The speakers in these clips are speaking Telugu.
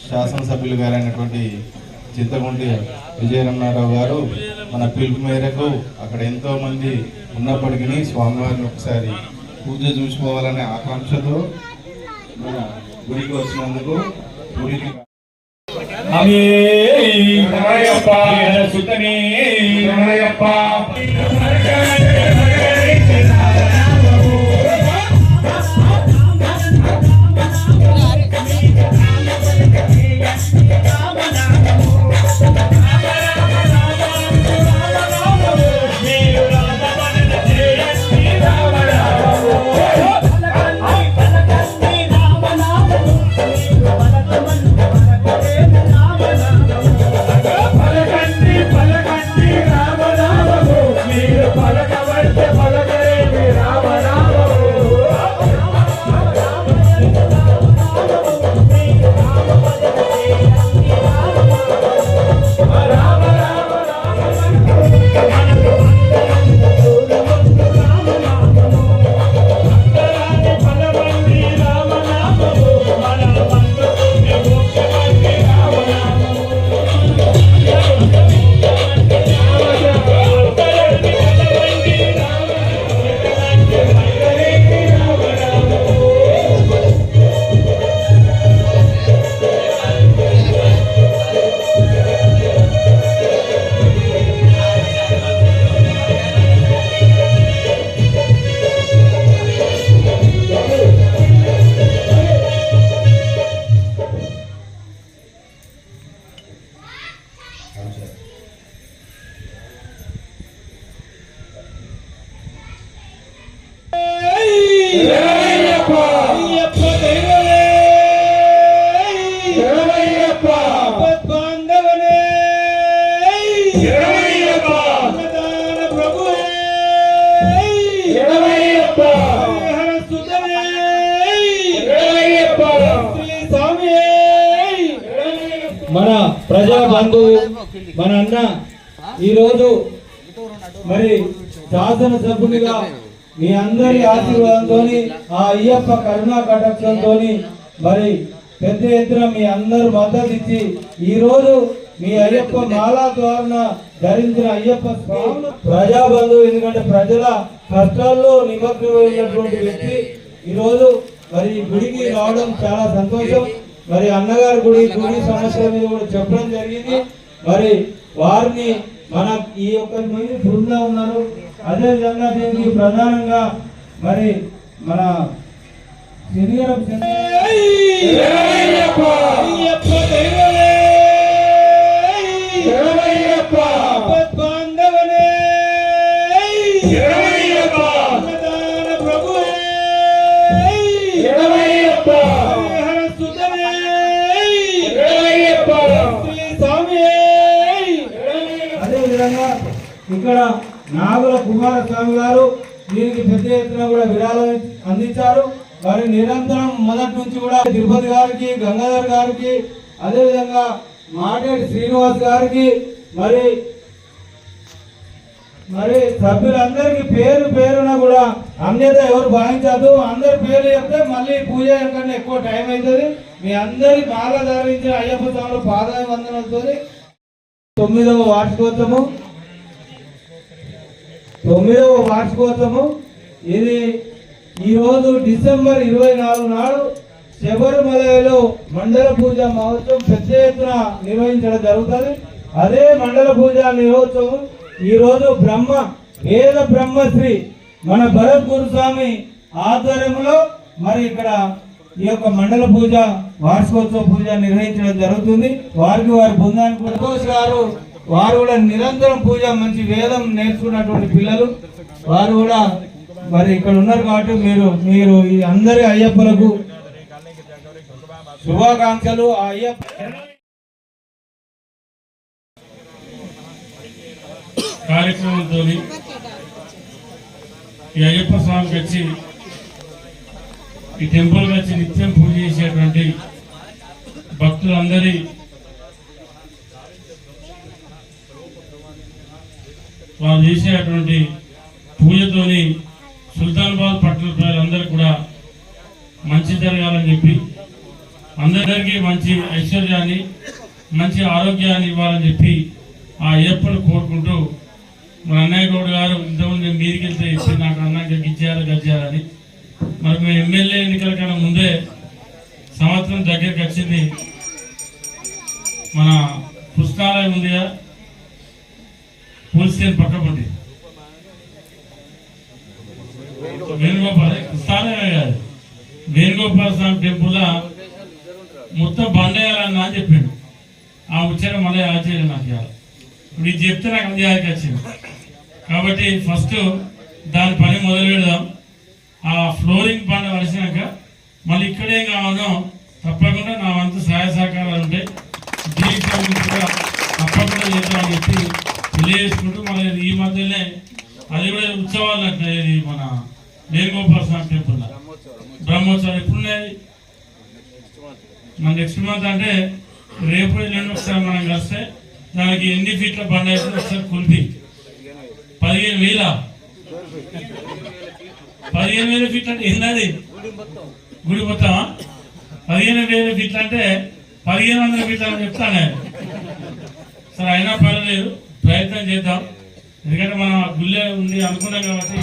శాసనసభ్యులు గారైనటువంటి చింతకుంటి విజయరమణారావు గారు మన పిలుపు మేరకు అక్కడ ఎంతో మంది ఉన్నప్పటికీ స్వామివారిని ఒకసారి పూజ చూసుకోవాలనే ఆకాంక్షతో మన గుడికి వచ్చినందుకు గుడికి మన ప్రజా బంధువు మన అన్న ఈరోజు మరి శాసనసభ్యునిగా మీ అందరి ఆశీర్వాదంతో ఆ అయ్యప్ప కరుణా కటాక్షంతో మరి పెద్ద ఎత్తున మీ అందరూ మద్దతు ఇచ్చి ఈరోజు మీ అయ్యప్ప మాలా ద్వారా ధరించిన అయ్యప్ప స్వామి ప్రజా బంధువు. ఎందుకంటే ప్రజల కష్టాల్లో నిమగ్నమైనటువంటి వ్యక్తి ఈరోజు మరి గుడికి రావడం చాలా సంతోషం. మరి అన్నగారు గుడి సమస్యల మీద కూడా చెప్పడం జరిగింది. మరి వారిని మన ఈ యొక్క బృందా ఉన్నారు. అదేవిధంగా దీనికి ప్రధానంగా మరి మన శనిగరం ఇక్కడ నాగుల కుమారస్వామి గారు దీనికి పెద్ద ఎత్తున కూడా విరాళం అందించారు. మరి నిరంతరం మొదటి నుంచి కూడా తిరుపతి గారికి, గంగాధర్ గారికి, అదేవిధంగా మాటేటి శ్రీనివాస్ గారికి మరి సభ్యులందరికీ పేరు పేరున కూడా అన్యత ఎవరు భావించద్దు. అందరి పేర్లు చెప్తే మళ్ళీ పూజ కన్నా ఎక్కువ టైం అవుతుంది. మీ అందరి మాల ధరించిన అయ్యప్ప స్వామి పాదాయ వందనలతో 9వ వార్షికోత్సవము ఇది ఈరోజు డిసెంబర్ 24 నాడు శబరిమలలో మండల పూజ మహోత్సవం పెద్ద ఎత్తున నిర్వహించడం జరుగుతుంది. అదే మండల పూజ మహోత్సవం ఈరోజు వేద బ్రహ్మశ్రీ మన భరత్ గురుస్వామి ఆధ్వర్యంలో మరి ఇక్కడ ఈ యొక్క మండల పూజ వార్షికోత్సవ పూజ నిర్వహించడం జరుగుతుంది. వారి బృందానికి సంతోష్ గారు వారు కూడా నిరంతరం పూజ మంచి వేదం నేర్చుకున్నటువంటి పిల్లలు వారు కూడా మరి ఇక్కడ ఉన్నారు. కాబట్టి మీరు ఈ అందరి అయ్యప్పలకు శుభాకాంక్షలు. ఆ అయ్యప్ప కార్యక్రమంతో ఈ అయ్యప్ప స్వామికి వచ్చి ఈ టెంపుల్కి వచ్చి నిత్యం పూజ చేసేటువంటి భక్తులందరి వారు చేసేటువంటి పూజతోని సుల్తానాబాద్ పట్టణ ప్రజలందరూ కూడా మంచి జరగాలని చెప్పి అందరికీ మంచి ఐశ్వర్యాన్ని మంచి ఆరోగ్యాన్ని ఇవ్వాలని చెప్పి ఆ అయ్యప్పను కోరుకుంటూ మన అన్నయ్య గౌడ్ గారు ఇంతకుముందు మీదికి వెళ్తే ఇప్పుడు నాకు అన్నయ్య గిచ్చేయాలి గచ్చేయాలని మరి మేము ఎమ్మెల్యే ఎన్నికల కన్నా ముందే సంవత్సరం దగ్గరికి వచ్చింది. మన పుస్తకాలయం ఉందిగా పోలీస్ స్టేషన్ పక్కపండి వేణుగోపాల్ పుస్తకాలయమే కాదు వేణుగోపాల స్వామి టెంపుల్ మొత్తం బండేయాలన్నా అని చెప్పిండు. ఆ ముచ్చట మళ్ళీ ఆశ్చర్యం నాకు ఇవ్వాలి. ఇప్పుడు ఇది చెప్తే నాకు అది వచ్చింది కాబట్టి ఫస్ట్ దాని పని మొదలు పెడదాం. ఆ ఫ్లోరింగ్ బండ వలిసినాక మళ్ళీ ఇక్కడే కావాలో తప్పకుండా నా వంతు సహాయ సహకారాలు ఉంటాయి. దీనికి కూడా తప్పకుండా చేద్దామని చెప్పి తెలియజేసుకుంటూ మళ్ళీ ఈ మధ్యనే అది కూడా ఉత్సవాలు అంటే మన వేణుగోపాల స్వామి టెంపుల్ బ్రహ్మోత్సవాలు ఎప్పుడున్నాయి మన నెక్స్ట్ మంత్ అంటే రేపు ఎల్లుండి ఒకసారి మనం కలిస్తే దానికి ఎన్ని ఫీట్ల బండ అయితే ఒకసారి కొలిపి 15,000 15,000 ఫీట్లు అంటే ఏంటది గుడి మొత్తమా 15,000 ఫీట్లు అంటే 1,500 ఫీట్లు అని చెప్తానే సరే అయినా పర్వాలేదు ప్రయత్నం చేద్దాం. ఎందుకంటే మనం గుళ్ళే ఉంది అనుకున్నాం కాబట్టి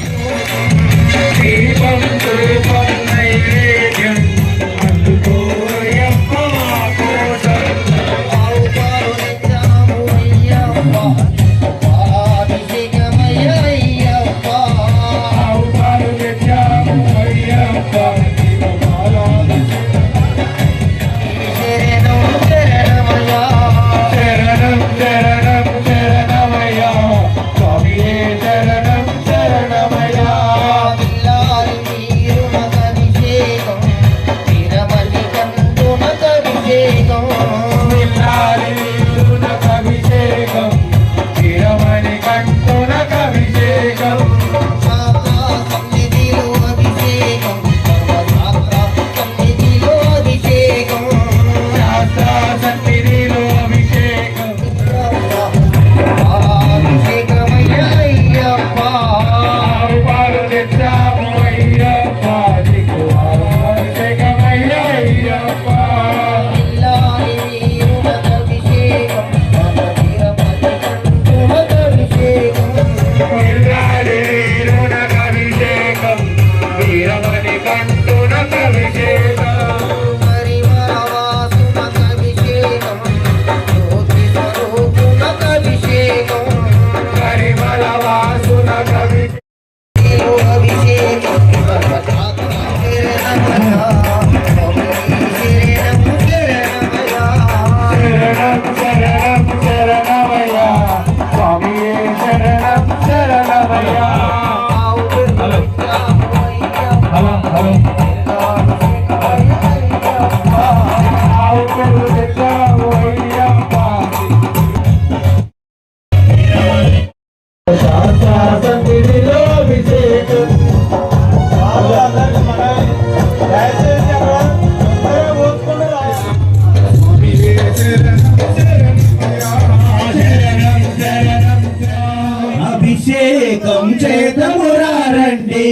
అభిషేకం చేతమురారండి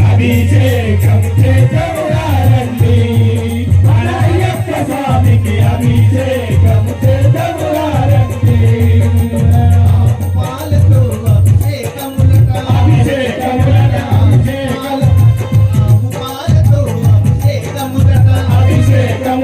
అభిషేకం చేతమురారండి మన అయ్యప్ప స్వామికి అభిషేకం చేతమురారండి పాలతో అభిషేకములక అభిషేకములక అభిషేకం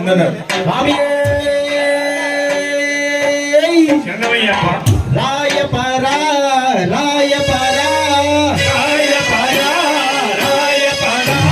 ముందన్నారు రాయపరా రాయపరా రాయపరా రాయపరా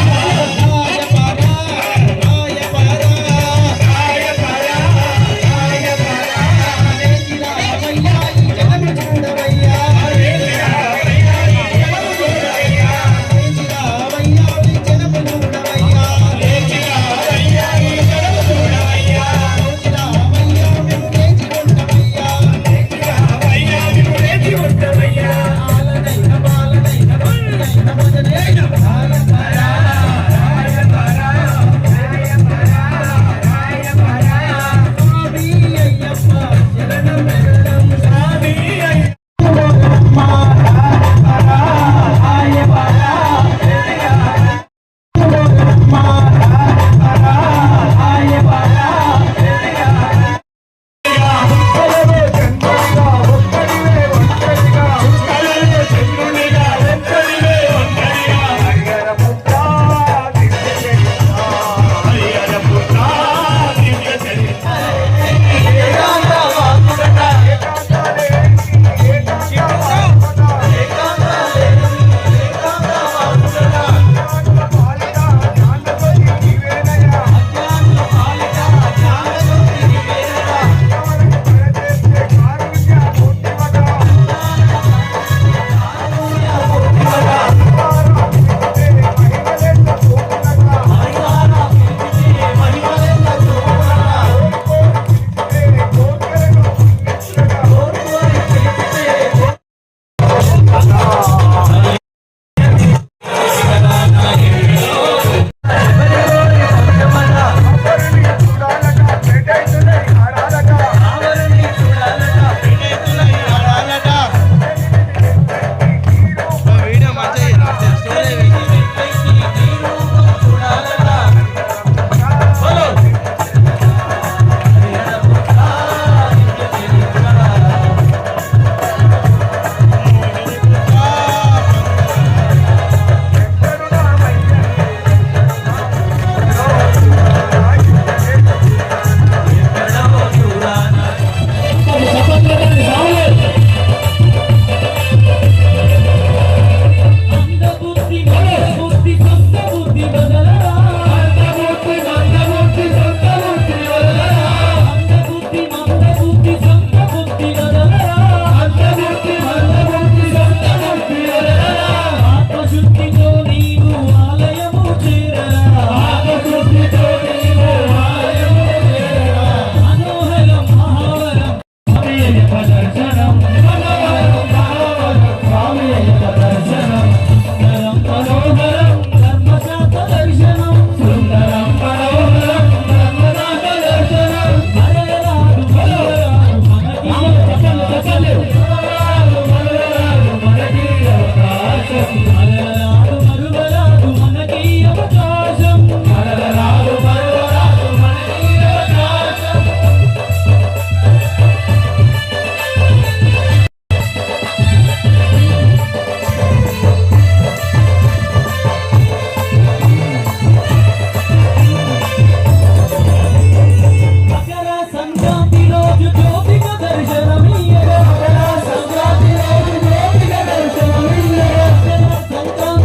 సంక్రాంతి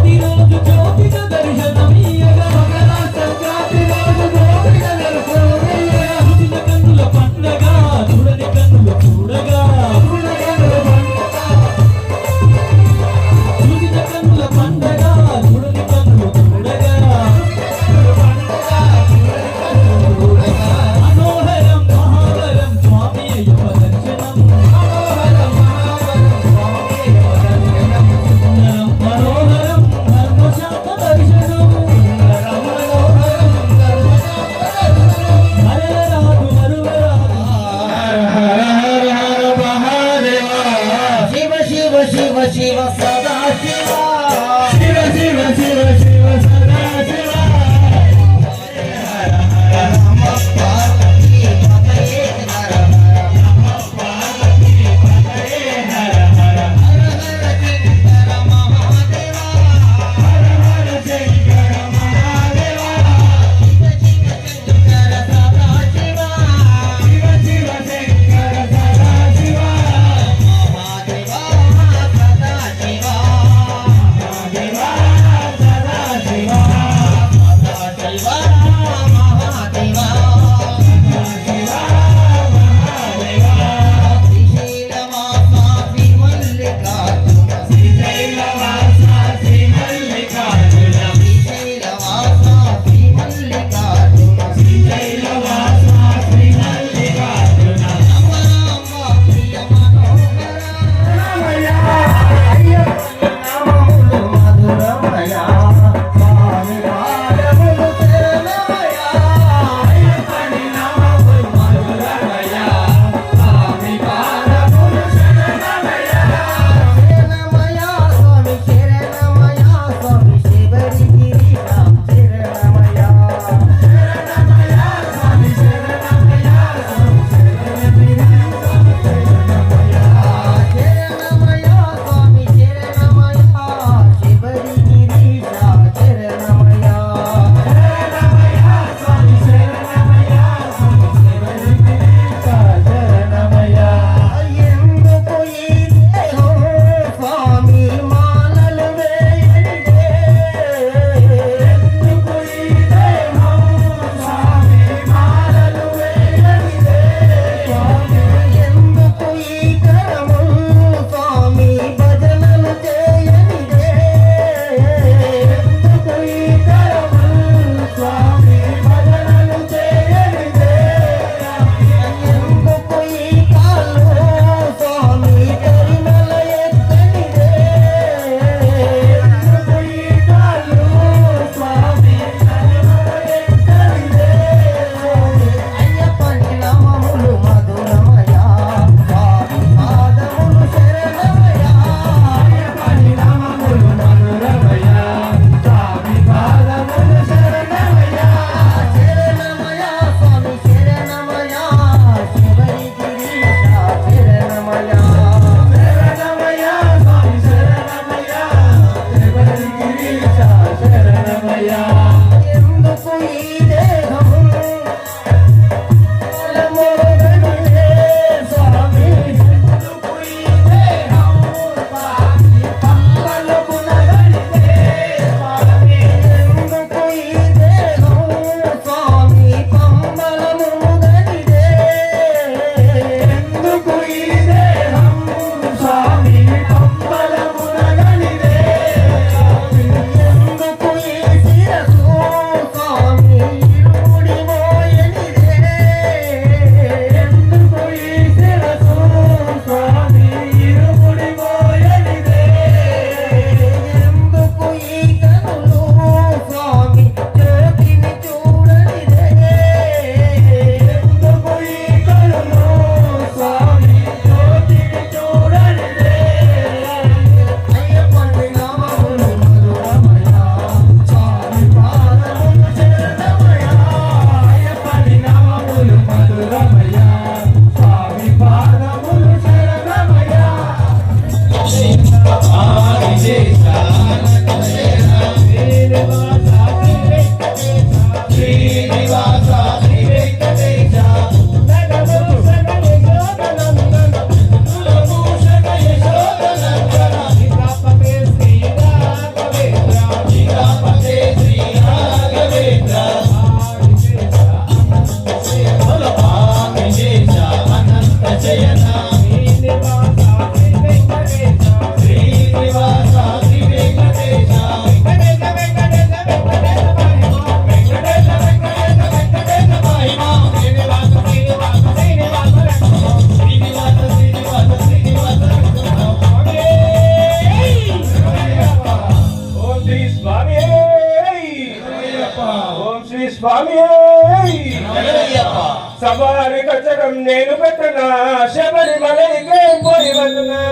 స్వామి సవారి కచ్చడం నేను పెట్టనా శబరిమలైకే పోయి వదనా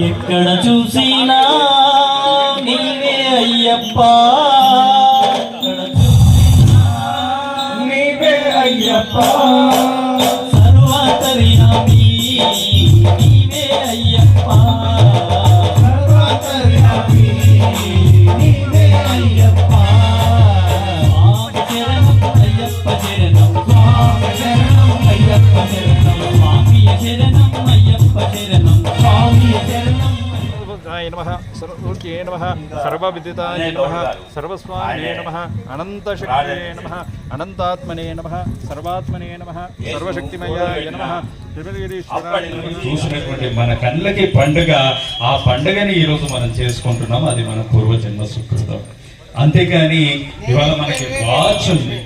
ఎక్కడ చూసినా నీవే అయ్యప్ప నీవే అయ్యప్ప సర్వాంతర్యామి నీవే అయ్యప్ప సర్వాంతర్యామి నీవే అయ్యప్ప స్వామి శరణం అయ్యప్ప శరణం స్వామి శరణం అయ్యప్ప శరణం స్వామి శరణం అయ్యప్ప శరణం స్వామి శరణం నమః సర్వోక్యే నమః సర్వవిదితాయ నమః సర్వస్వామినే నమః అనంతశక్తియే నమః అనంతాత్మనే నమః సర్వాత్మనే నమః సర్వశక్తిమయాయ నమః చూసినటువంటి మన కళ్ళకి పండుగ, ఆ పండుగని ఈరోజు మనం చేసుకుంటున్నాం. అది మన పూర్వజన్మ సుకృతం. అంతేకాని ఇవాళ మనకి వాచ్ ఉంది,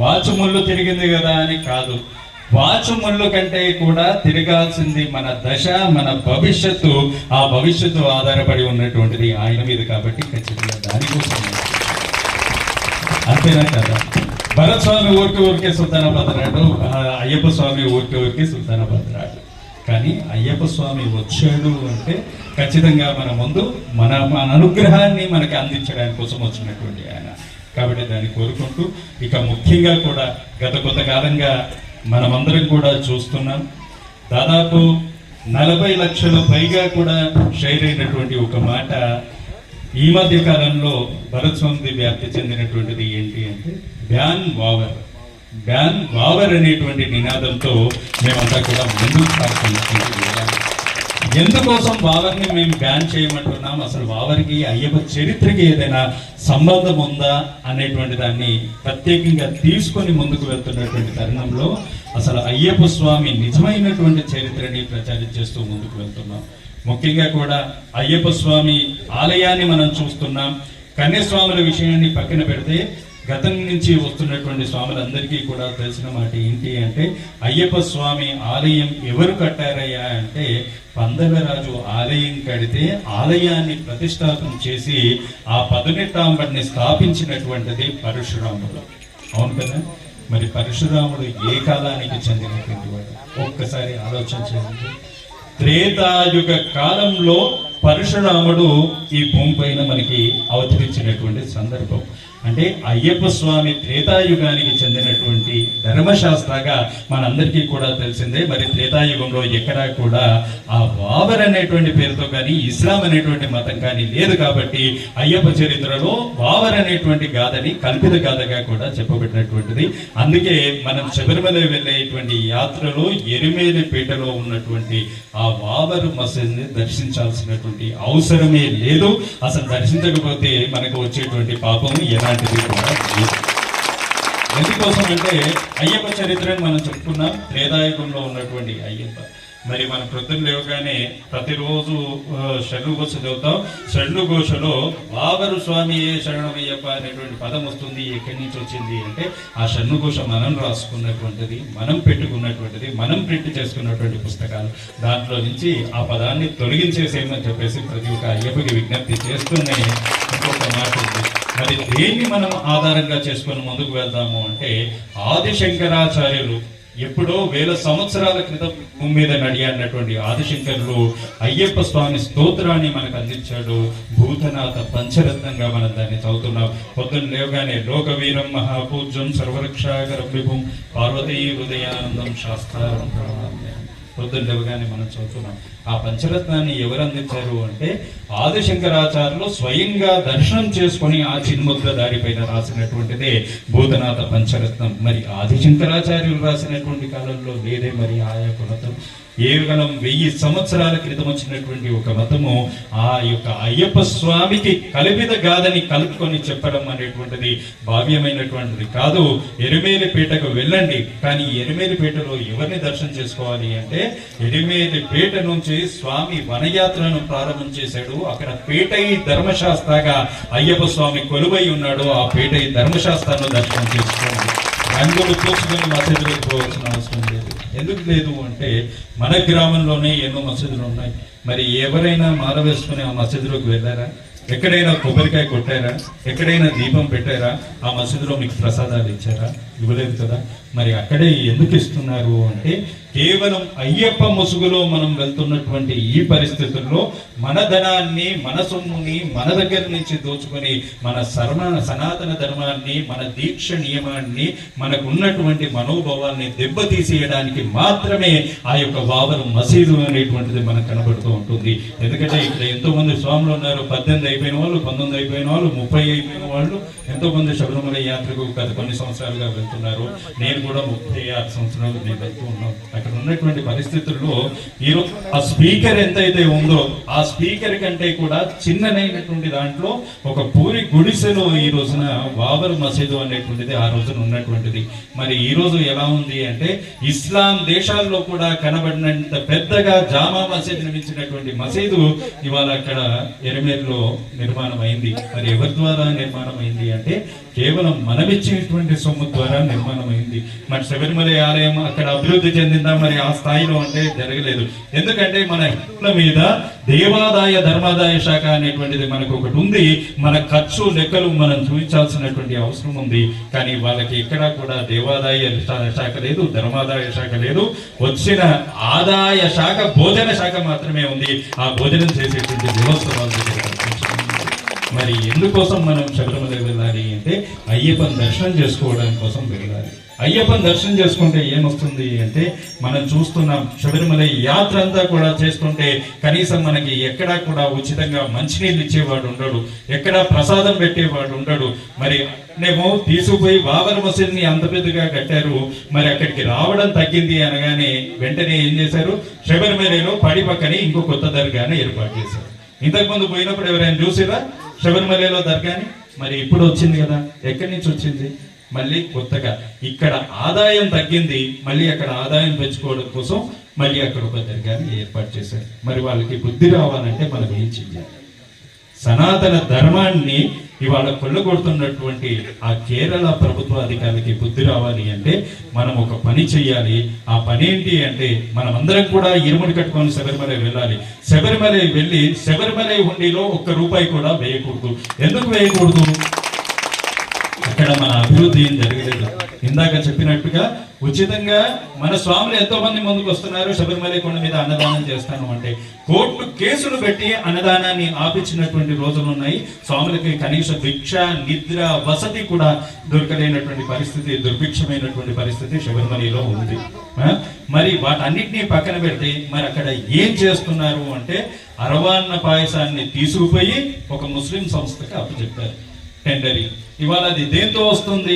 వాచ్ ముళ్ళు తిరిగింది కదా అని కాదు. వాచ్ ముళ్ళు కంటే కూడా తిరగాల్సింది మన దశ, మన భవిష్యత్తు. ఆ భవిష్యత్తు ఆధారపడి ఉన్నటువంటిది ఆయన మీద. కాబట్టి ఖచ్చితంగా దానికోసం అంతేనా కదా. భరత్ స్వామి ఊరికే సుల్తానాబాద్, అయ్యప్ప స్వామి ఊరికే సుల్తానాబాద్. కానీ అయ్యప్ప స్వామి వచ్చాడు అంటే ఖచ్చితంగా మన ముందు మన అనుగ్రహాన్ని మనకి అందించడానికి కోసం వచ్చినటువంటి ఆయన. కాబట్టి దాన్ని కోరుకుంటూ, ఇక ముఖ్యంగా కూడా గత కొంతకాలంగా మనమందరం కూడా చూస్తున్నాం, దాదాపు 40 లక్షల పైగా కూడా షేర్ అయినటువంటి ఒక మాట ఈ మధ్య కాలంలో భరత్ స్వామి వ్యాప్తి చెందినటువంటిది ఏంటి అంటే బ్యాన్ వావర్ అనేటువంటి నినాదంతో మేమంతా కూడా ముందుకు సాగుతున్నటువంటి. ఎందుకోసం వావర్ని మేము బ్యాన్ చేయమంటున్నాం, అసలు వావరికి అయ్యప్ప చరిత్రకి ఏదైనా సంబంధం ఉందా అనేటువంటి దాన్ని ప్రత్యేకంగా తీసుకొని ముందుకు వెళ్తున్నటువంటి తరుణంలో అసలు అయ్యప్ప స్వామి నిజమైనటువంటి చరిత్రని ప్రచారం చేస్తూ ముందుకు వెళ్తున్నాం. ముఖ్యంగా కూడా అయ్యప్ప స్వామి ఆలయాన్ని మనం చూస్తున్నాం. కన్యస్వాముల విషయాన్ని పక్కన పెడితే గతం నుంచి వస్తున్నటువంటి స్వాములందరికీ కూడా తెలిసిన మాట ఏంటి అంటే అయ్యప్ప స్వామి ఆలయం ఎవరు కట్టారయ్యా అంటే పందలరాజు ఆలయం కడితే ఆలయాన్ని ప్రతిష్టాపన చేసి ఆ 18వ స్థాపించినటువంటిది పరశురాముడు. అవును కదా. మరి పరశురాముడు ఏ కాలానికి చెందినటువంటి వాడు ఒక్కసారి ఆలోచన చేయండి. త్రేతాయుగ కాలంలో పరశురాముడు ఈ భూమి పైన మనకి అవతరించినటువంటి సందర్భం. అంటే అయ్యప్ప స్వామి త్రేతాయుగానికి చెందినటువంటి ధర్మశాస్త్రగా మనందరికీ కూడా తెలిసిందే. మరి త్రేతాయుగంలో ఎక్కడా కూడా ఆ వావర్ అనేటువంటి పేరుతో కానీ ఇస్లాం అనేటువంటి మతం కానీ లేదు. కాబట్టి అయ్యప్ప చరిత్రలో వావర్ అనేటువంటి గాథని కల్పిత గాథగా కూడా చెప్పబడినటువంటిది. అందుకే మనం శబరిమల వెళ్ళేటువంటి యాత్రలో ఎరిమేలిపేటలో ఉన్నటువంటి ఆ వావరు మసీదుని దర్శించాల్సినటువంటి అవసరమే లేదు. అసలు దర్శించకపోతే మనకు వచ్చేటువంటి పాపం ఎలాంటిది కూడా లేదు. ఎందుకోసం అంటే అయ్యప్ప చరిత్రను మనం చెప్పుకున్నాం. త్రేతాయుగంలో ఉన్నటువంటి అయ్యప్ప. మరి మన ప్రొద్దున లేవగానే ప్రతిరోజు షణ్ముఘోష చదువుతాం. షణ్ముఘోషలో వావరు స్వామి శరణమయ్యప్ప అనేటువంటి పదం వస్తుంది. ఎక్కడి నుంచి వచ్చింది అంటే ఆ షణ్ముఘోష మనం రాసుకున్నటువంటిది, మనం పెట్టుకున్నటువంటిది, మనం ప్రింట్ చేసుకున్నటువంటి పుస్తకాలు. దాంట్లో నుంచి ఆ పదాన్ని తొలగించేసేయమని చెప్పేసి ప్రతి ఒక్క అయ్యప్పకి విజ్ఞప్తి చేస్తూనే ఇంకొక మాట ఉంది. మరి దేన్ని మనం ఆధారంగా చేసుకొని ముందుకు వెళ్దాము అంటే ఆదిశంకరాచార్యులు ఎప్పుడో వేల సంవత్సరాల క్రితం భూమి మీద నడియాడినటువంటి ఆదిశంకరులు అయ్యప్ప స్వామి స్తోత్రాన్ని మనకు అందించాడు. భూతనాథ పంచరత్నంగా మనం దాన్ని చదువుతున్నాం. పొద్దున్న లేవగానే లోకవీరం మహాపూజ్యం సర్వరక్షాకర విభుం పార్వతీ హృదయానందం శాస్త్రారం ప్రణామ్యం. పొద్దున్న లేవగానే మనం చదువుతున్నాం. ఆ పంచరత్నాన్ని ఎవరు అందించారు అంటే ఆదిశంకరాచార్యులు స్వయంగా దర్శనం చేసుకొని ఆ చిన్ముద్ర దారిపైన రాసినటువంటిదే భూతనాథ పంచరత్నం. మరి ఆదిశంకరాచార్యులు రాసినటువంటి కాలంలో లేదే మరి ఆయా కులతం. కేవలం 1000 సంవత్సరాల క్రితం వచ్చినటువంటి ఒక మతము ఆ యొక్క అయ్యప్ప స్వామికి కల్పిత గాథని కలుపుకొని చెప్పడం అనేటువంటిది భావ్యమైనటువంటిది కాదు. ఎరిమేలిపేటకు వెళ్ళండి, కానీ ఎరిమేలిపేటలో ఎవరిని దర్శనం చేసుకోవాలి అంటే ఎరిమేలిపేట నుంచి స్వామి వనయాత్రను ప్రారంభం చేశాడు. అక్కడ పేటై ధర్మశాస్త్రగా అయ్యప్ప స్వామి కొలువై ఉన్నాడు. ఆ పేటై ధర్మశాస్త్రాన్ని దర్శనం చేసుకోండి. రంగులు పూసుకొని మసీదులకు పోవాల్సిన అవసరం లేదు. ఎందుకు లేదు అంటే మన గ్రామంలోనే ఎన్నో మసీదులు ఉన్నాయి. మరి ఎవరైనా మాల వేసుకుని ఆ మసీదులోకి వెళ్ళారా? ఎక్కడైనా కొబ్బరికాయ కొట్టారా? ఎక్కడైనా దీపం పెట్టారా? ఆ మసీదులో మీకు ప్రసాదాలు ఇచ్చారా? ఇవ్వలేదు కదా. మరి అక్కడే ఎందుకు ఇస్తున్నారు అంటే కేవలం అయ్యప్ప ముసుగులో మనం వెళ్తున్నటువంటి ఈ పరిస్థితుల్లో మన ధనాన్ని, మన సొమ్ముని మన దగ్గర నుంచి దోచుకొని మన సనాతన ధర్మాన్ని, మన దీక్ష నియమాన్ని, మనకు ఉన్నటువంటి మనోభావాల్ని దెబ్బతీసేయడానికి మాత్రమే ఆ యొక్క వావరు మసీదు అనేటువంటిది మనకు కనబడుతూ ఉంటుంది. ఎందుకంటే ఇక్కడ ఎంతో మంది స్వాములు ఉన్నారు. 18 అయిపోయిన వాళ్ళు, 19 అయిపోయిన వాళ్ళు, 30 అయిపోయిన వాళ్ళు, ఎంతో మంది శబరిమల యాత్రకు గత కొన్ని సంవత్సరాలుగా వెళ్తున్నారు. నేను కూడా 36 సంవత్సరాలు నేను వెళ్తూ ఉన్నాను. అక్కడ ఉన్నటువంటి పరిస్థితుల్లో ఈరోజు ఆ స్పీకర్ ఎంతైతే ఉందో ఆ స్పీకర్ కంటే కూడా చిన్ననైనటువంటి దాంట్లో ఒక పూరి గుడిసెలో ఈ రోజున బాబర్ మసీదు అనేటువంటిది ఆ రోజున ఉన్నటువంటిది. మరి ఈ రోజు ఎలా ఉంది అంటే ఇస్లాం దేశాల్లో కూడా కనబడినంత పెద్దగా జామా మసీదు నిర్మించినటువంటి మసీదు ఇవాళ అక్కడ ఎరిమేల్లో నిర్మాణం అయింది. మరి ఎవరి ద్వారా నిర్మాణం అయింది అంటే కేవలం మనమిచ్చినటువంటి సొమ్ము ద్వారా నిర్మాణం అయింది. మరి శబరిమల ఆలయం అక్కడ అభివృద్ధి చెందిందా? మరి ఆ స్థాయిలో అంటే జరగలేదు. ఎందుకంటే మన హిందువుల మీద దేవాదాయ ధర్మాదాయ శాఖ అనేటువంటిది మనకు ఒకటి ఉంది. మన ఖర్చు లెక్కలు మనం చూపించాల్సినటువంటి అవసరం ఉంది. కానీ వాళ్ళకి ఎక్కడా కూడా దేవాదాయ శాఖ లేదు, ధర్మాదాయ శాఖ లేదు. వచ్చిన ఆదాయ శాఖ భోజన శాఖ మాత్రమే ఉంది. ఆ భోజనం చేసేటువంటి వ్యవస్థ వాళ్ళు. మరి ఎందుకోసం మనం శబరిమల వెళ్ళాలి అంటే అయ్యప్పని దర్శనం చేసుకోవడం కోసం వెళ్ళాలి. అయ్యప్పని దర్శనం చేసుకుంటే ఏమొస్తుంది అంటే మనం చూస్తున్నాం శబరిమల యాత్ర అంతా కూడా చేస్తుంటే కనీసం మనకి ఎక్కడా కూడా ఉచితంగా మంచినీళ్ళు ఇచ్చేవాడు ఉండడు, ఎక్కడా ప్రసాదం పెట్టేవాడు ఉండడు. మరి నేమో తీసుకుపోయి బాబర్ మసీద్ని అంత పెద్దగా కట్టారు. మరి అక్కడికి రావడం తగ్గింది అనగానే వెంటనే ఏం చేశారు, శబరిమలలో పడి పక్కనే ఇంకో కొత్త దర్గాని ఏర్పాటు చేశారు. ఇంతకుముందు పోయినప్పుడు ఎవరైనా చూసిరా శబరిమలలో దర్గాని? మరి ఇప్పుడు వచ్చింది కదా. ఎక్కడి నుంచి వచ్చింది? మళ్ళీ కొత్తగా ఇక్కడ ఆదాయం తగ్గింది, మళ్ళీ అక్కడ ఆదాయం పెంచుకోవడం కోసం మళ్ళీ అక్కడ ఒక దర్గాని ఏర్పాటు చేశారు. మరి వాళ్ళకి బుద్ధి రావాలంటే మనం ఏం చెయ్యాలి? సనాతన ధర్మాన్ని ఇవాళ కొల్లగొడుతున్నటువంటి ఆ కేరళ ప్రభుత్వ అధికారులకి బుద్ధి రావాలి అంటే మనం ఒక పని చెయ్యాలి. ఆ పని ఏంటి అంటే మనం అందరం కూడా ఇరుముడి కట్టుకొని శబరిమల వెళ్ళాలి. శబరిమల వెళ్ళి శబరిమల హుండీలో ₹1 కూడా వేయకూడదు. ఎందుకు వేయకూడదు? అక్కడ మన అభివృద్ధి ఏం జరగలేదు. ఇందాక చెప్పినట్టుగా ఉచితంగా మన స్వాములు ఎంతో మంది ముందుకు వస్తున్నారు. శబరిమల కొండ మీద అన్నదానం చేస్తాను అంటే కోర్టు కేసులు పెట్టి అన్నదానాన్ని ఆపించినటువంటి రోజులు ఉన్నాయి. స్వాములకి కనీస భిక్ష, నిద్ర, వసతి కూడా దొరకలేనటువంటి పరిస్థితి, దుర్భిక్షమైనటువంటి పరిస్థితి శబరిమలలో ఉంది. మరి వాటన్నిటినీ పక్కన పెడితే మరి అక్కడ ఏం చేస్తున్నారు అంటే అరవాన్న పాయసాన్ని తీసుకుపోయి ఒక ముస్లిం సంస్థకి అప్పచెప్పారు టెండరింగ్. ఇవాళ అది దేంతో వస్తుంది?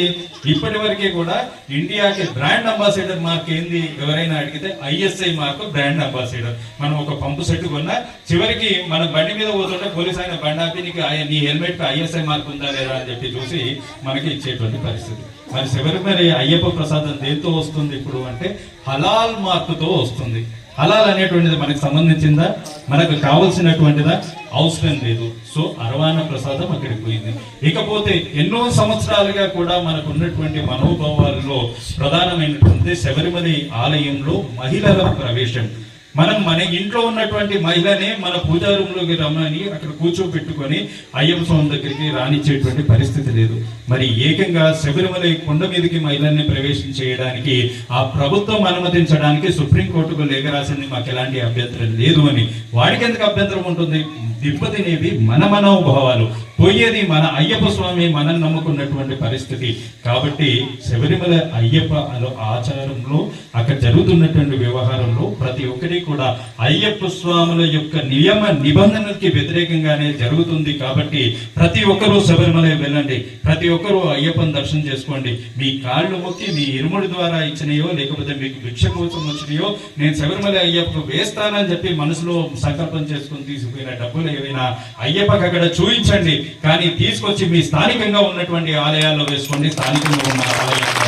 ఇప్పటి వరకే కూడా ఇండియాకి బ్రాండ్ అంబాసిడర్ మార్క్ ఏంది ఎవరైనా అడిగితే ISI మార్క్ బ్రాండ్ అంబాసిడర్. మనం ఒక పంపు సెట్ కొన్నా చివరికి మన బండి మీద పోతుంటే పోలీస్ ఆయన బండి ఆపి నీ హెల్మెట్ కి ISI మార్క్ ఉందా లేదా అని చెప్పి చూసి మనకి ఇచ్చేటువంటి పరిస్థితి. మరి శబరిమల అయ్యప్ప ప్రసాదం దేంతో వస్తుంది ఇప్పుడు అంటే హలాల్ మార్కుతో వస్తుంది. హలాల్ అనేటువంటిది మనకు సంబంధించిందా? మనకు కావలసినటువంటిదా? అవసరం లేదు. సో అరవాన ప్రసాదం అక్కడికి పోయింది. ఇకపోతే ఎన్నో సంవత్సరాలుగా కూడా మనకు ఉన్నటువంటి మనోభావాల్లో ప్రధానమైనటువంటి శబరిమల ఆలయంలో మహిళల ప్రవేశం. మనం మన ఇంట్లో ఉన్నటువంటి మహిళని మన పూజా రూమ్లోకి రమ్మని అక్కడ కూర్చోబెట్టుకొని అయ్యప్ప స్వామి దగ్గరికి రానిచ్చేటువంటి పరిస్థితి లేదు. మరి ఏకంగా శబరిమల కొండ మీదకి మహిళల్ని ప్రవేశం చేయడానికి ఆ ప్రభుత్వం అనుమతించడానికి సుప్రీంకోర్టుకు లేఖ రాసింది. మాకు ఎలాంటి అభ్యంతరం లేదు అని. వాడికి ఎందుకు అభ్యంతరం ఉంటుంది? దెబ్బతినేవి మన మనోభావాలు, పోయేది మన అయ్యప్ప స్వామి మనం నమ్ముకున్నటువంటి పరిస్థితి. కాబట్టి శబరిమల అయ్యప్ప ఆచారంలో అక్కడ జరుగుతున్నటువంటి వ్యవహారంలో ప్రతి ఒక్కటి కూడా అయ్యప్ప స్వాముల యొక్క నియమ నిబంధనలకి వ్యతిరేకంగానే జరుగుతుంది. కాబట్టి ప్రతి ఒక్కరూ శబరిమల వెళ్ళండి, ప్రతి ఒక్కరూ అయ్యప్పని దర్శనం చేసుకోండి. మీ కాళ్ళు మొక్కి మీ ఇరుముడి ద్వారా ఇచ్చినాయో లేకపోతే మీకు భిక్ష కోసం వచ్చినాయో నేను శబరిమల అయ్యప్ప వేస్తానని చెప్పి మనసులో సంకల్పం చేసుకుని తీసుకుపోయిన డబ్బులు ఏవైనా అయ్యప్పకి అక్కడ చూపించండి. కానీ తీసుకొచ్చి మీ స్థానికంగా ఉన్నటువంటి ఆలయాల్లో వేసుకోండి, స్థానికంగా ఉన్న ఆలయాల్లో.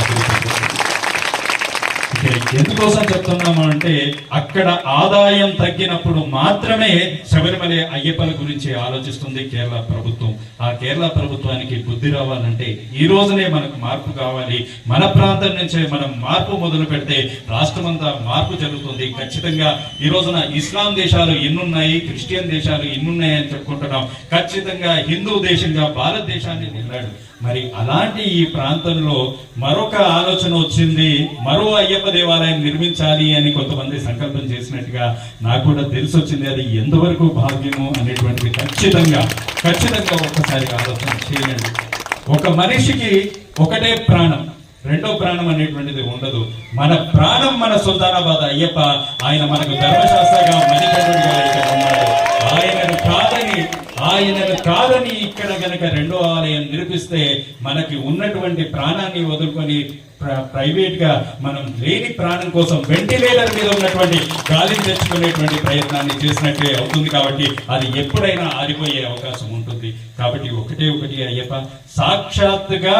ఎందుకోసం చెప్తున్నాము అంటే అక్కడ ఆదాయం తగ్గినప్పుడు మాత్రమే శబరిమల అయ్యప్పల గురించి ఆలోచిస్తుంది కేరళ ప్రభుత్వం. ఆ కేరళ ప్రభుత్వానికి బుద్ధి రావాలంటే ఈ రోజునే మనకు మార్పు కావాలి. మన ప్రాంతం నుంచే మనం మార్పు మొదలు పెడితే రాష్ట్రమంతా మార్పు జరుగుతుంది. ఖచ్చితంగా ఈ రోజున ఇస్లాం దేశాలు ఎన్నున్నాయి, క్రిస్టియన్ దేశాలు ఎన్నున్నాయి అని చెప్పుకుంటున్నాం. ఖచ్చితంగా హిందూ దేశంగా భారతదేశాన్ని నిలబడు. మరి అలాంటి ఈ ప్రాంతంలో మరొక ఆలోచన వచ్చింది, మరో అయ్యప్ప దేవాలయం నిర్మించాలి అని కొంతమంది సంకల్పం చేసినట్టుగా నాకు కూడా తెలిసి వచ్చింది. అది ఎంతవరకు భాగ్యము అనేటువంటిది ఖచ్చితంగా ఒక్కసారి ఆలోచన చేయండి. ఒక మనిషికి ఒకటే ప్రాణం, రెండో ప్రాణం అనేటువంటిది ఉండదు. మన ప్రాణం మన సుల్తానాబాద్ అయ్యప్ప. ఆయన మనకు ధర్మశాస్త్రగా మణికంఠుడిగా ఇక్కడ ఉన్నాడు. ఆయనను కాదని ఇక్కడ గనక రెండో ఆలయం నిర్మిస్తే మనకి ఉన్నటువంటి ప్రాణాన్ని వదులుకొని ప్రైవేట్ గా మనం లేని ప్రాణం కోసం వెంటిలేటర్ మీద ఉన్నటువంటి గాలిని తెచ్చుకునేటువంటి ప్రయత్నాన్ని చేసినట్టే అవుతుంది. కాబట్టి అది ఎప్పుడైనా ఆరిపోయే అవకాశం ఉంటుంది. కాబట్టి ఒకటి అయ్యప్ప సాక్షాత్తుగా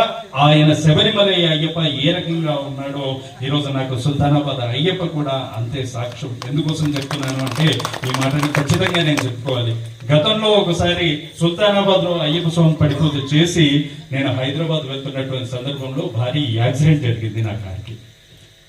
ఆయన శబరిమల అయ్యప్ప ఏ రకంగా ఉన్నాడో ఈ రోజు నాకు సుల్తానాబాద్ అయ్యప్ప కూడా అంతే సాక్ష్యం. ఎందుకోసం చెప్తున్నాను అంటే ఈ మాటని ఖచ్చితంగా నేను చెప్పుకోవాలి. గతంలో ఒకసారి సుల్తానాబాద్ లో అయ్యప్ప స్వామి పడిపూజ చేసి నేను హైదరాబాద్ వెళ్తున్నటువంటి సందర్భంలో భారీ యాక్సిడెంట్ జరిగింది నా కార్కి.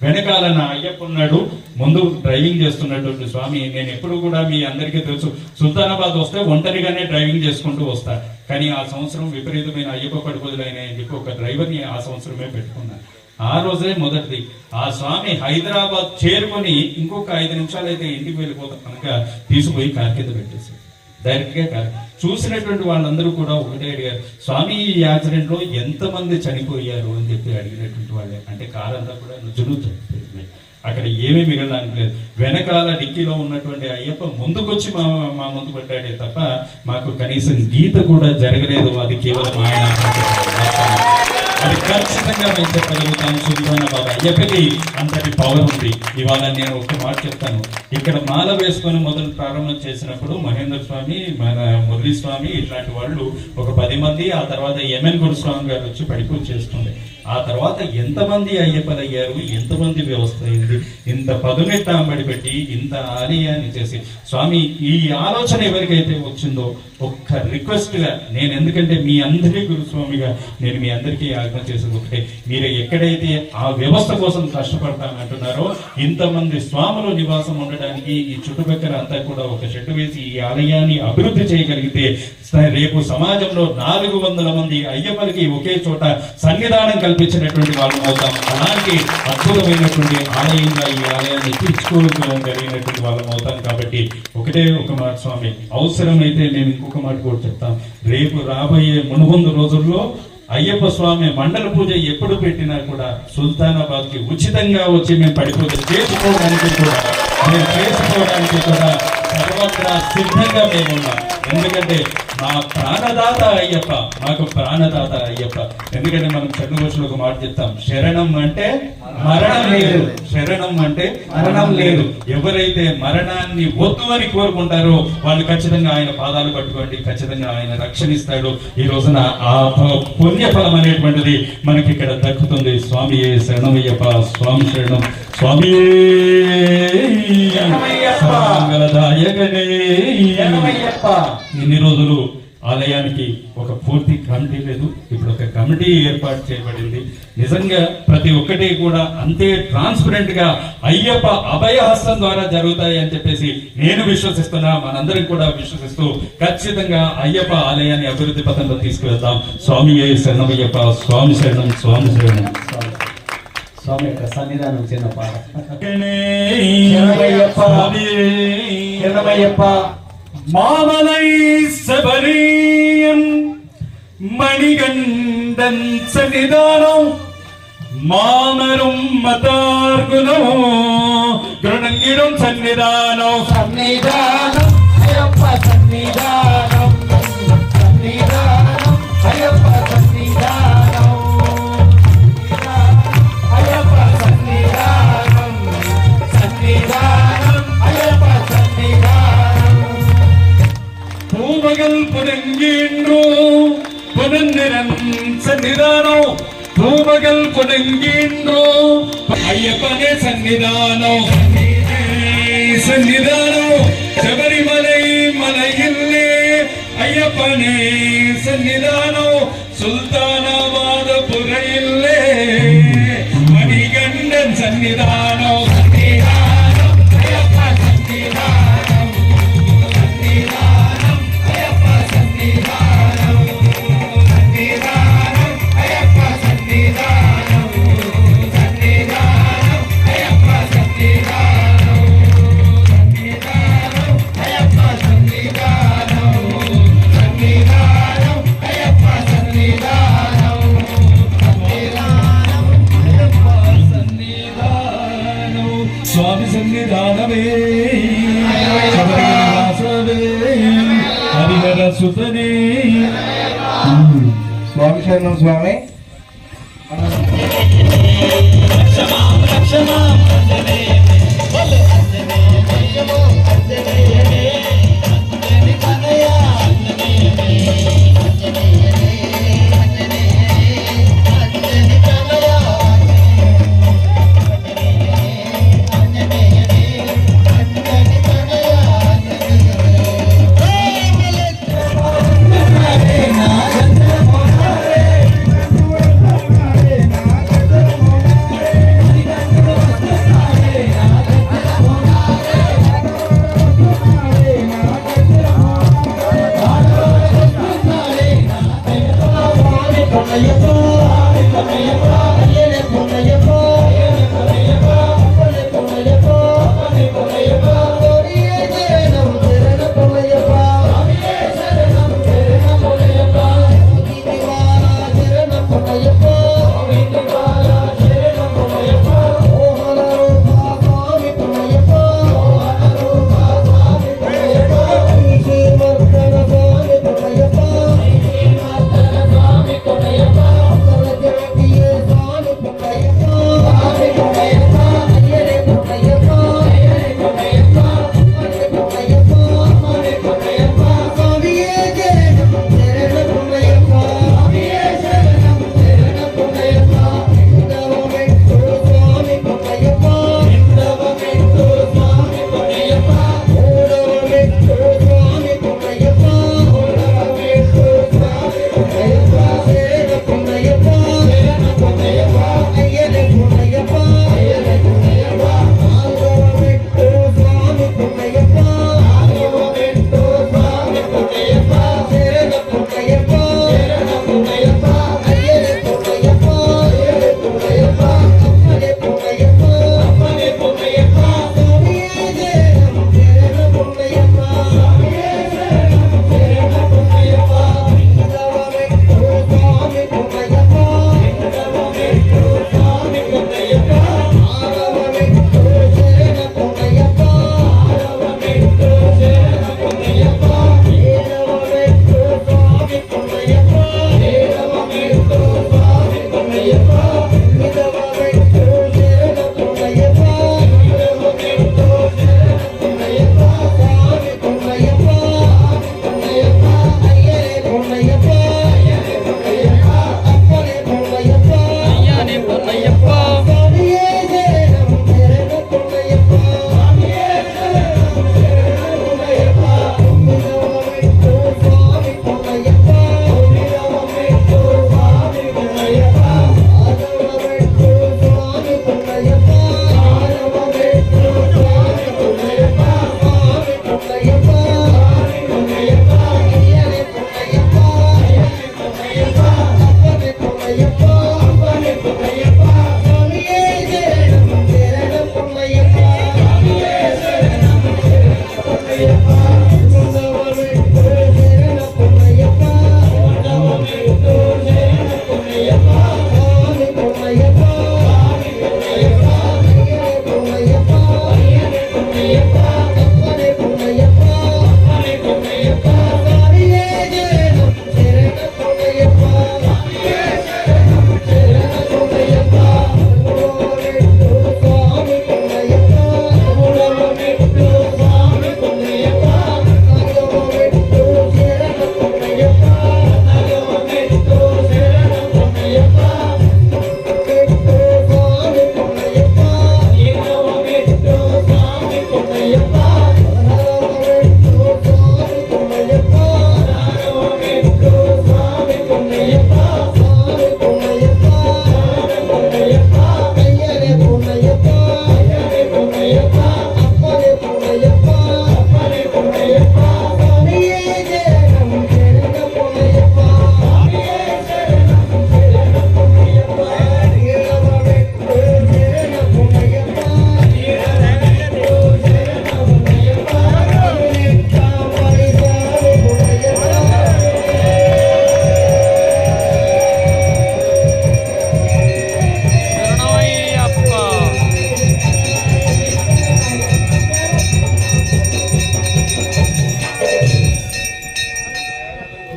వెనకాల నా అయ్యప్ప ఉన్నాడు, ముందు డ్రైవింగ్ చేస్తున్నటువంటి స్వామి. నేను ఎప్పుడు కూడా మీ అందరికీ తెలుసు సుల్తానాబాద్ వస్తే ఒంటరిగానే డ్రైవింగ్ చేసుకుంటూ వస్తా. కానీ ఆ సంవత్సరం విపరీతమైన అయ్యప్ప పడిపూజలు అయినాయని చెప్పి ఒక డ్రైవర్ని ఆ సంవత్సరమే పెట్టుకున్నాను. ఆ రోజే మొదటిది ఆ స్వామి హైదరాబాద్ చేరుకొని ఇంకొక 5 నిమిషాలు అయితే ఇంటికి వెళ్ళిపోతాం కనుక తీసుకుపోయి కార్ కింద పెట్టేసి డైరెక్ట్ గా కార్. చూసినటువంటి వాళ్ళందరూ కూడా ఒకటే అడిగారు, స్వామి ఈ యాక్సిడెంట్ లో ఎంతమంది చనిపోయారు అని చెప్పి అడిగినటువంటి వాళ్ళే. అంటే కార్ అంతా కూడా నుజ్జును చనిపోయింది, అక్కడ ఏమీ మిగలడానికి లేదు. వెనకాల డిక్కీలో ఉన్నటువంటి అయ్యప్ప ముందుకొచ్చి మా ముందు పడ్డాడే తప్ప మాకు కనీసం గీత కూడా జరగలేదు. అది కేవలం ఆయన. అది ఖచ్చితంగా మేము చెప్పగలుగుతాను. సుల్తానాబాద్ అయ్యప్పకి అంతటి పవర్ ఉంది. ఇవాళ నేను ఒక మాట చెప్తాను. ఇక్కడ మాల వేసుకొని మొదలు ప్రారంభం చేసినప్పుడు మహేంద్ర స్వామి, మన మురళీ స్వామి ఇట్లాంటి వాళ్ళు ఒక 10 మంది, ఆ తర్వాత ఎంఎన్ గురుస్వామి గారు వచ్చి పడిపూజ చేస్తుంది. ఆ తర్వాత ఎంతమంది అయ్యప్పలు అయ్యారు, ఎంతమంది వ్యవస్థ అయింది. ఇంత పదునెట్టాంబడి పెట్టి ఇంత ఆలయాన్ని చేసి స్వామి ఈ ఆలోచన ఎవరికైతే వచ్చిందో ఒక్క రిక్వెస్ట్ గా నేను, ఎందుకంటే మీ అందరి గురుస్వామిగా నేను మీ అందరికీ ఆజ్ఞ చేసేది ఒకటే, మీరు ఎక్కడైతే ఆ వ్యవస్థ కోసం కష్టపడతానంటున్నారో ఇంతమంది స్వాములు నివాసం ఉండడానికి ఈ చుట్టుపక్కల అంతా కూడా ఒక షెడ్ వేసి ఈ ఆలయాన్ని అభివృద్ధి చేయగలిగితే రేపు సమాజంలో 400 మంది అయ్యప్పలకి ఒకే చోట సన్నిధానం కల్పించినటువంటి వాళ్ళు అవుతాం. అలాంటి అద్భుతమైనటువంటి ఆలయంగా ఈ ఆలయాన్ని తీర్చుకోగలిగినటువంటి వాళ్ళం అవుతాం. కాబట్టి ఒకటే ఒక మాట స్వామి, అవసరమైతే మేము ఇంకొక మాట కూడా చెప్తాం. రేపు రాబోయే మునుముందు రోజుల్లో అయ్యప్ప స్వామి మండల పూజ ఎప్పుడు పెట్టినా కూడా సుల్తానాబాద్ కి ఉచితంగా వచ్చి మేము పడిపూజ చేసుకోవడానికి కూడా సర్వత్రా సిద్ధంగా మేము ఉన్నాం. ఎందుకంటే మా ప్రాణదాత అయ్యప్ప, మాకు ప్రాణదాత అయ్యప్ప. ఎందుకంటే మనం చెన్నభాషలో ఒక మాట చెప్తాం, శరణం అంటే మరణం లేదు, శరణం అంటే మరణం లేదు. ఎవరైతే మరణాన్ని వద్దు అని కోరుకుంటారో వాళ్ళు ఖచ్చితంగా ఆయన పాదాలు పట్టుకోండి, ఖచ్చితంగా ఆయన రక్షణిస్తాడు. ఈ రోజున ఆ పుణ్యఫలం అనేటువంటిది మనకి ఇక్కడ దక్కుతుంది. స్వామి శరణమయ్యప్ప, స్వామి శరణం, స్వామి మంగళదాయకనే. ఇన్ని రోజులు ఆలయానికి ఒక పూర్తి కమిటీ లేదు, ఇప్పుడు ఒక కమిటీ ఏర్పాటు చేయబడింది. నిజంగా ప్రతి ఒక్కటి కూడా అంతే ట్రాన్స్పరెంట్ గా అయ్యప్ప అభయహస్తం ద్వారా జరుగుతాయి అని చెప్పేసి నేను విశ్వసిస్తున్నా, మనందరం కూడా విశ్వసిస్తూ ఖచ్చితంగా అయ్యప్ప ఆలయాన్ని అభివృద్ధి పథంలో తీసుకువెళ్తాం. స్వామి శరణమయ్యప్ప, స్వామి శరణం, స్వామి శరణం. స్వామి యొక్క సన్నిధానం చిన్న పాట. శరణమయ్యప్ప, శరణమయ్యప్ప. மாமலை சபரியம் மணிகண்டன் சன்னிதானம் மாமரும் மதார்குலோ கிருணங்கிடும் சன்னிதானம் సన్నిధానం అయ్యప్ప సన్నిధానం, సన్నిధానం అయ్యప్ప సన్నిధానం, అయ్యప్ప సన్నిధానం, సన్నిధానం అయ్యప్ప సన్నిధానం. பூமகள் புதங்கின்றோ புதந்திரன் சன்னிதானம், பூமகள் புதங்கின்றோ ஐயப்பனே சன்னிதானம், சன்னிதானம் சபரிமலை மலையில்லே ஐயப்பனே சன்னிதானம், சுல்தானாபாத புரையில்லே மணிகண்டன் சன்னிதானம், சன்னிதானம் ஐயப்ப சன்னிதானம், சன்னிதானம் ஐயப்ப சன்னிதானம், சன்னிதானம் ஐயப்ப சன்னிதானம், சன்னிதானம் ஐயப்ப சன்னிதானம், சன்னிதானம் ஐயப்ப சன்னிதானம், சன்னிதானம் ஐயப்ப சன்னிதானம், స్వామి సన్నిధానమే శబరివాసవే హరిహర సుతనే. స్వామి శరణం స్వామి.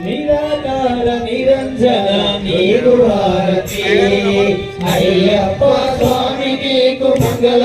నిరాకార నిరంజన నీకు హారతి అయ్యప్ప స్వామి నీకు మంగళ